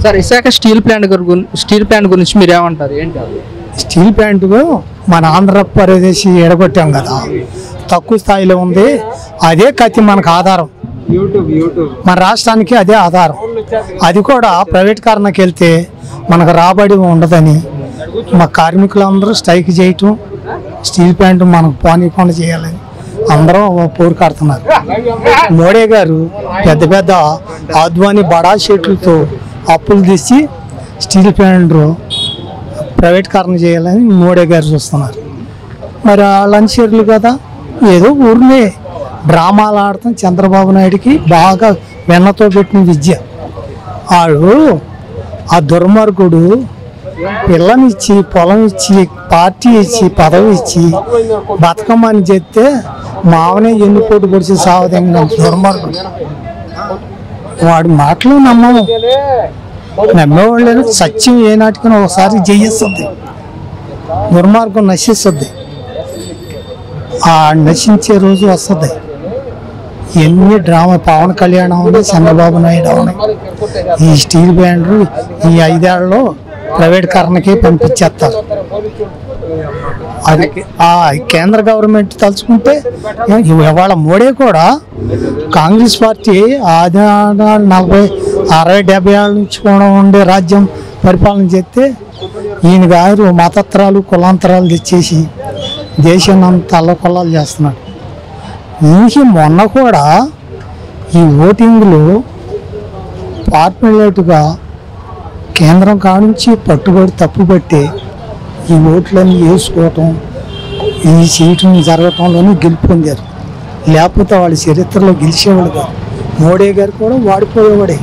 Sir Visakha steel plant గురించి మీరు ఏమంటారు? ఏంటి స్టీల్ ప్లాంట్ మన ఆంధ్రప్రదేశ్ ఎడగొట్టాం కదా, తక్కువ స్థాయిలో ఉంది. అదే కత్తి మనకు ఆధారం, మన రాష్ట్రానికి అదే ఆధారం. అది కూడా ప్రైవేటీకరణకి వెళ్తే మనకు రాబడి ఉండదని మా కార్మికులందరూ స్ట్రైక్ చేయటం, స్టీల్ ప్లాంట్ మనకు పోనీకుండా చేయాలని అందరూ పోరుకాడుతున్నారు. మోడీ గారు పెద్ద పెద్ద ఆద్వాని బడా షీట్లతో అప్పులు తెచ్చి స్టీల్ ప్లాంట్ ప్రైవేటీకరణ చేయాలని మోడీ గారు చూస్తున్నారు. మరి వాళ్ళని చర్యలు కదా, ఏదో ఊరినే డ్రామాలు ఆడతాం. చంద్రబాబు నాయుడికి బాగా వెన్నతో పెట్టిన విద్య. వాడు ఆ దుర్మార్గుడు పిల్లనిచ్చి, పొలం ఇచ్చి, పార్టీ ఇచ్చి, పదవి ఇచ్చి బతకమని చెప్తే మావనే ఎన్నిపోటు పొడిచి సావదంగా దుర్మార్గుడు. వాడి మాటలు నమ్మము, నమ్మేవాళ్ళు సత్యం ఏనాటికైనా ఒకసారి జయిస్తుంది, దుర్మార్గం నశిస్తుంది. ఆ నశించే రోజు వస్తుంది. ఎన్ని డ్రామా, పవన్ కళ్యాణ్ అవును, చంద్రబాబు నాయుడు అవును, ఈ స్టీల్ ప్లాంట్ ఈ 5 ఏళ్లలో ప్రైవేటీకరణకి పంపించేస్తారు. అది కేంద్ర గవర్నమెంట్ తలుచుకుంటే ఇవాళ మోడీ కూడా కాంగ్రెస్ పార్టీ 40, 60, 70 ఏళ్ళ నుంచి కూడా ఉండే రాజ్యం పరిపాలన చేస్తే ఈయన గారు మతత్రాలు, కులాంతరాలు తెచ్చేసి దేశాన్ని అంత అల్లకొల్లాలు చేస్తున్నాడు. ఈయనకి మొన్న కూడా ఈ ఓటింగ్లు పార్టీలుగా కేంద్రం కానుంచి పట్టుబడి తప్పుబట్టి ఈ ఓట్లన్నీ వేసుకోవటం, ఈ చేయటం జరగటంలోనే గెలుపు పొందారు. లేకపోతే వాళ్ళ చరిత్రలో గెలిచేవాడు కాదు. మోడీ గారు కూడా వాడిపోయేవాడే.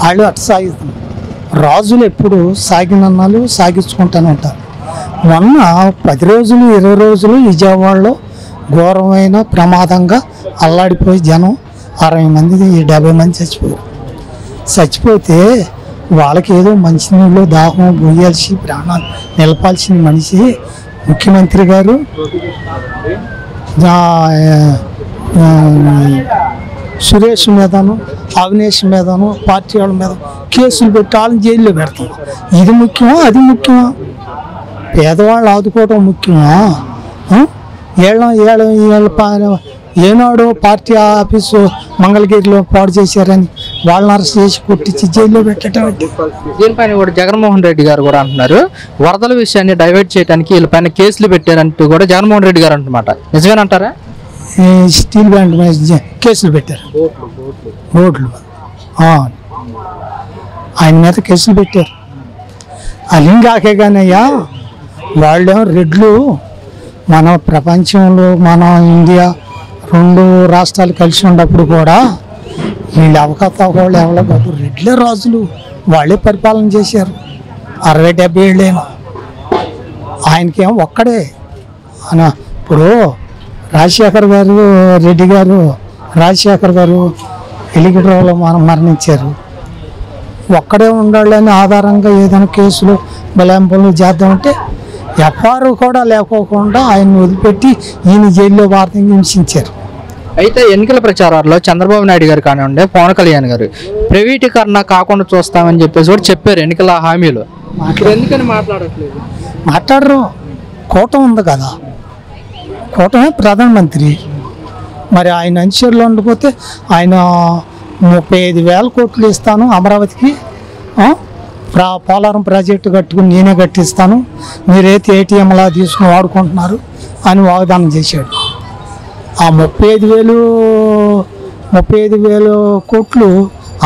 వాళ్ళు అటు సాగుతున్నారు. రాజులు ఎప్పుడు సాగినన్నాళ్ళు సాగించుకుంటూనే ఉంటారు. మొన్న 10 రోజులు 20 రోజులు విజయవాడలో ఘోరమైన ప్రమాదంగా అల్లాడిపోయి జనం 60 మంది 70 మంది చచ్చిపోతే వాళ్ళకి ఏదో మంచినీళ్ళు దాహం పోయాల్సి ప్రాణాలు నిలపాల్సిన మనిషి ముఖ్యమంత్రి గారు సురేష్ మీదను, అవినేష్ మీదను, పార్టీ వాళ్ళ మీద కేసులు పెట్టి వాళ్ళని జైల్లో పెడతాం. ఇది ముఖ్యమా, అది ముఖ్యమా? పేదవాళ్ళు ఆదుకోవడం ముఖ్యమా? ఏనాడు పార్టీ ఆఫీసు మంగళగిరిలో పాడు చేశారని వాళ్ళని అరెస్ట్ చేసి కొట్టించి జైల్లో పెట్టడం. దీనిపైన కూడా జగన్మోహన్ రెడ్డి గారు కూడా అంటున్నారు, వరదల విషయాన్ని డైవర్ట్ చేయడానికి వీళ్ళపైన కేసులు పెట్టారంటూ కూడా జగన్మోహన్ రెడ్డి గారు అంటున్నమాట. నిజమేనంటారా? స్టీల్ ప్లాంట్ మీద కేసులు పెట్టారు, రోడ్లు ఆయన మీద కేసులు పెట్టారు. అలింగాకే కానయ్యా, వాళ్ళు రెడ్లు మన ప్రపంచంలో మన ఇండియా 2 రాష్ట్రాలు కలిసి ఉన్నప్పుడు కూడా వీళ్ళు అవకతవకలు ఎవరో కాదు, రెడ్లే రాజులు, వాళ్ళే పరిపాలన చేశారు 60-70 ఏళ్ళేమో. ఆయనకేమో ఒక్కడే ఇప్పుడు రాజశేఖర్ గారు, రెడ్డి గారు, రాజశేఖర్ గారు హెలికాప్టర్లో మరణించారు. ఒక్కడే ఉండాలని ఆధారంగా ఏదైనా కేసులు బలాంపులు చేద్దామంటే ఎఫ్ఆర్ కూడా లేకోకుండా ఆయన వదిలిపెట్టి ఈయన జైల్లో వార్తని హింసించారు. అయితే ఎన్నికల ప్రచారాల్లో చంద్రబాబు నాయుడు గారు కానివ్వండి, పవన్ కళ్యాణ్ గారు ప్రైవేటీకరణ కాకుండా చూస్తామని చెప్పేసి కూడా చెప్పారు ఎన్నికల హామీలు. ఎందుకని మాట్లాడరు? కూటమి ఉంది కదా, కూటమే ప్రధానమంత్రి. మరి ఆయన అనుచరులు ఉండకపోతే ఆయన 35,000 కోట్లు ఇస్తాను అమరావతికి, పోలవరం ప్రాజెక్టు కట్టుకుని నేనే కట్టిస్తాను, మీరైతే ఏటీఎంలా తీసుకుని వాడుకుంటున్నారు అని వాగ్దానం చేశాడు. ఆ 35,000 కోట్లు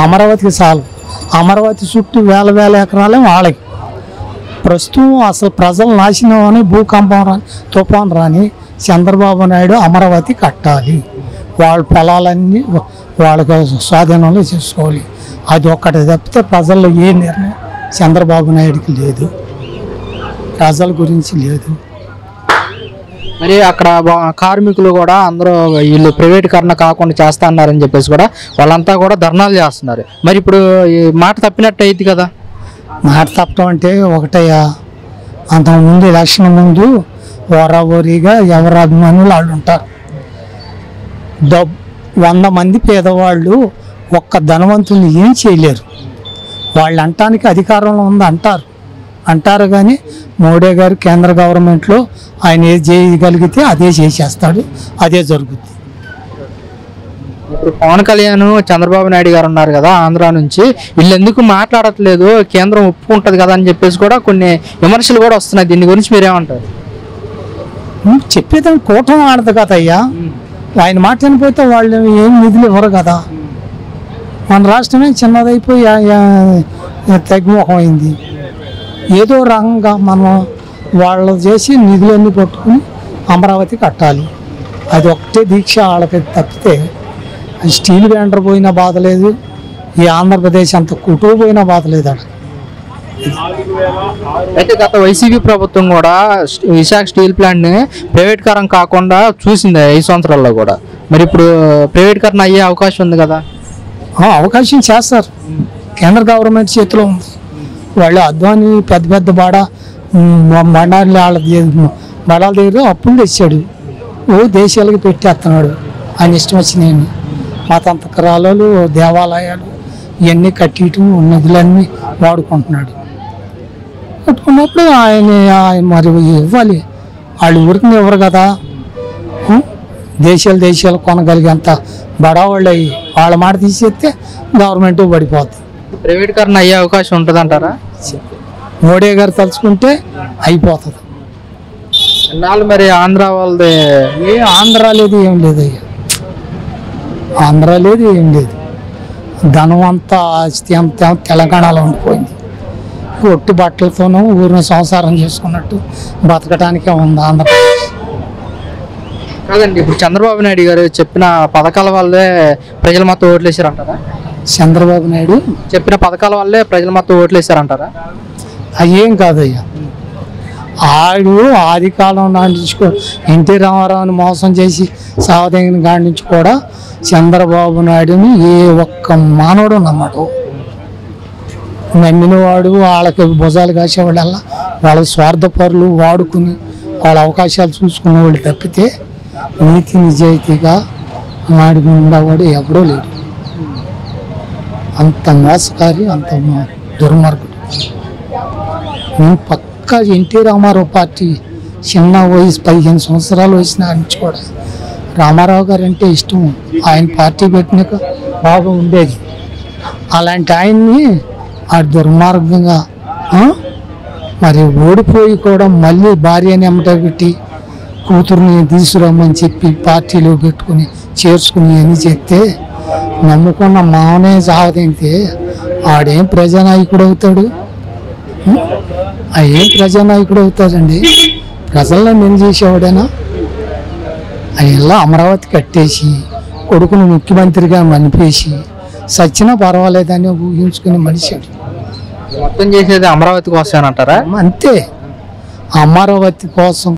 అమరావతికి చాలు. అమరావతి చుట్టూ వేల ఎకరాలే వాళ్ళకి. ప్రస్తుతం అసలు ప్రజలు నాశనం అని, భూకంపం రాని, తుఫాన్ రాని చంద్రబాబు నాయుడు అమరావతి కట్టాలి, వాళ్ళ పొలాలన్నీ వాళ్ళకి స్వాధీనంలో చేసుకోవాలి. అది ఒక్కటి తప్పితే ప్రజల్లో ఏ నిర్ణయం చంద్రబాబు నాయుడికి లేదు, ప్రజల గురించి లేదు. మరి అక్కడ కార్మికులు కూడా అందరూ వీళ్ళు ప్రైవేటీకరణ కాకుండా చేస్తా అన్నారని చెప్పేసి కూడా వాళ్ళంతా కూడా ధర్నాలు చేస్తున్నారు. మరి ఇప్పుడు ఈ మాట తప్పినట్టు అయింది కదా. మాట తప్పడం అంటే ఒకటయ్యా, అంతకుముందు ఎలక్షన్ ముందు ఓరాఓరీగా ఎవరు అభిమానులు వాళ్ళు ఉంటారు. 100 మంది పేదవాళ్ళు ఒక్క ధనవంతుల్ని ఏం చేయలేరు. వాళ్ళు అంటానికి అధికారంలో ఉంది అంటారు కానీ మోడీ గారు కేంద్ర గవర్నమెంట్లో ఆయన ఏది చేయగలిగితే అదే చేసేస్తాడు, అదే జరుగుద్ది. ఇప్పుడు పవన్ కళ్యాణ్ చంద్రబాబు నాయుడు గారు ఉన్నారు కదా ఆంధ్ర నుంచి, వీళ్ళు ఎందుకు మాట్లాడట్లేదు, కేంద్రం ఒప్పుకుంటుంది కదా అని చెప్పేసి కూడా కొన్ని విమర్శలు కూడా వస్తున్నాయి. దీని గురించి మీరేమంటారు? చెప్పేదాన్ని కూటమి ఆడదు కదా అయ్యా. ఆయన మాట చనిపోతే వాళ్ళు ఏం నిధులు ఇవ్వరు కదా. మన రాష్ట్రమే చిన్నదైపోయి తగ్గుముఖం అయింది. ఏదో రకంగా మనం వాళ్ళు చేసి నిధులన్నీ పట్టుకుని అమరావతి కట్టాలి, అది ఒకటే దీక్ష వాళ్ళకి. తప్పితే స్టీల్ వెండర్ పోయినా బాధ లేదు, ఈ ఆంధ్రప్రదేశ్ అంత కుటుంబ పోయినా బాధ లేదు. అక్కడ అయితే గత వైసీపీ ప్రభుత్వం కూడా విశాఖ స్టీల్ ప్లాంట్ని ప్రైవేట్కరం కాకుండా చూసింది 5 సంవత్సరాల్లో కూడా. మరి ఇప్పుడు ప్రైవేట్కరణ అయ్యే అవకాశం ఉంది కదా? అవకాశం చేస్తారు, కేంద్ర గవర్నమెంట్ చేతిలో ఉంది. వాళ్ళు అద్వాని పెద్ద బండారులు వాళ్ళ బడాల దగ్గర అప్పులు తెచ్చాడు, దేశాలకు పెట్టేస్తున్నాడు ఆయన ఇష్టం వచ్చినాయని. మతాంతరాలు, దేవాలయాలు ఇవన్నీ కట్టియటం, నిధులన్నీ వాడుకుంటున్నాడు. కట్టుకున్నప్పుడు ఆయన మరి ఇవ్వాలి, వాళ్ళు ఊరికి ఇవ్వరు కదా. దేశాలు కొనగలిగేంత బడావాళ్ళు అయ్యి వాళ్ళ మాట తీసేస్తే గవర్నమెంట్ పడిపోద్ది. ప్రైవేట్కరణ అయ్యే అవకాశం ఉంటుంది అంటారా? మోడీ గారు తలుచుకుంటే అయిపోతుంది. నాలుగు మరి ఆంధ్ర వాళ్ళది ఆంధ్ర లేదు, ఏం లేదు అయ్యా. ఆంధ్ర లేదు, ఏం లేదు. ధనం అంతా ఆస్తి అంతా తెలంగాణలో ఉండిపోయింది. ఒట్టి బట్టలతోనూ ఊరిని సంసారం చేసుకున్నట్టు బతకటానికే ఉంది ఆంధ్రప్రదేశ్. కాదండి, ఇప్పుడు చంద్రబాబు నాయుడు గారు చెప్పిన పథకాల వల్లే ప్రజలు మొత్తం ఓట్లేసారంటారా? చంద్రబాబు నాయుడు చెప్పిన పథకాల వల్లే ప్రజలు మొత్తం ఓట్లేసారంటారా? అయ్యేం కాదయ్యా. ఆడు ఆది కాలం నాటించుకో ఎన్టీ రామారావుని మోసం చేసి సావదగిన కాడి నుంచి కూడా చంద్రబాబు నాయుడుని ఏ ఒక్క మానవుడు నమ్మడు. నమ్మినవాడు వాళ్ళకి భుజాలు కాసేవాళ్ళల్లా వాళ్ళ స్వార్థపరులు, వాడుకుని వాళ్ళ అవకాశాలు చూసుకునే వాళ్ళు తప్పితే నీతి నిజాయితీగా నాడు ఉండేవాడు ఎవడూ లేడు. అంత మోసకారి, అంత దుర్మార్గుడు. నేను పక్కా ఎన్టీ రామారావు పార్టీ చిన్న వయసు 15 సంవత్సరాలు వచ్చిన నుంచి కూడా రామారావు గారు అంటే ఇష్టం. ఆయన పార్టీ పెట్టినాక బాగా ఉండేది. అలాంటి ఆయన్ని ఆ దుర్మార్గంగా మరి ఓడిపోయి కూడా మళ్ళీ భార్యని ఎమ్మట పెట్టి కూతుర్ని తీసుకురమ్మని చెప్పి పార్టీలో పెట్టుకుని చేర్చుకుని అని చెప్తే నమ్ముకున్న మావనే సావదింతే ఆడేం ప్రజానాయకుడు అవుతాడు? ఏం ప్రజానాయకుడు అవుతాడండి? ప్రజల్లో నేను చేసేవాడేనా? అయ్యల్లా అమరావతి కట్టేసి కొడుకును ముఖ్యమంత్రిగా మనిపేసి సచ్చినా పర్వాలేదని ఊహించుకునే మనిషి. మొత్తం చేసేది అమరావతి కోసం అంటారా? అంతే, అమరావతి కోసం